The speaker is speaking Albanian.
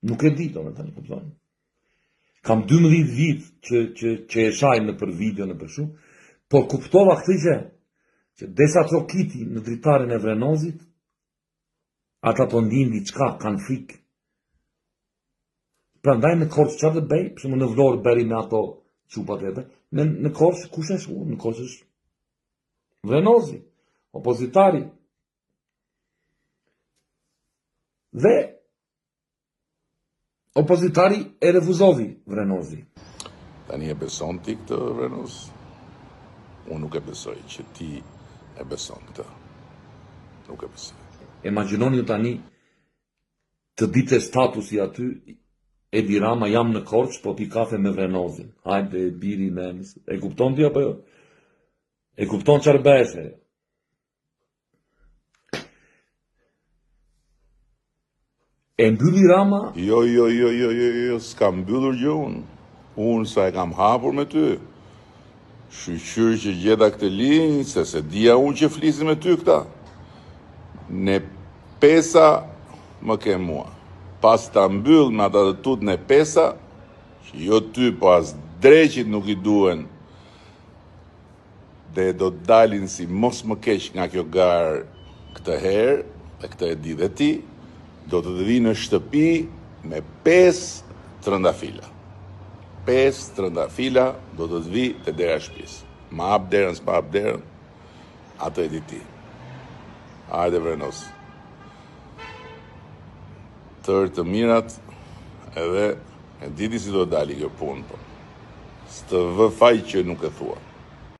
Nuk e di, domethënë, kupton. Kam 12 vit që e shaj në për video në për shumë, por kuptova këtë që desa trokiti në dritarin e Vrenozit, ata të ndin diçka, kanë frikë. Prandaj në Korçë çfarë të bëj? Për në Vlorë bëri me ato çupat e vet. Në Korçë kush është unë? Në Korçë është Vrenozi, opozitari. Dhe opozitari e refuzovi Vrenozi. Tani e beson ti këtë Vrenoz? Unë nuk e besoj që ti e beson këtë. Nuk e besoj. Imagjinoni ju tani të ditë statusi aty, Edi Rama jam në Korçë, po pi kafe me Vrenozin. Hajde biri me emës. E kupton ti apo jo? E kupton çfarë bëhesh? E mbylli Rama? Jo, s'kam mbyllur gjë unë. Unë sa e kam hapur me ty. Shqyr që gjeda këtë linjë, se dia unë që flisin me ty këta. Ne pesa më ke mua. Pas ta mbyll me ata të tut në pesa, që jo ty, po as dreqit nuk i duen, dhe do të dalin si mos më keq nga kjo garë këtë herë, dhe këtë e di dhe ti, do të vi në shtëpi me 5 trëndafila. 5 trëndafila do të vi të dera shtëpisë. Ma hap derën, s'ma hap derën, atë e di ti. Hajde Vrenoz. Tërë të mirat, edhe e diti si do dali kjo punë, po. Së të vë faj që nuk e thua.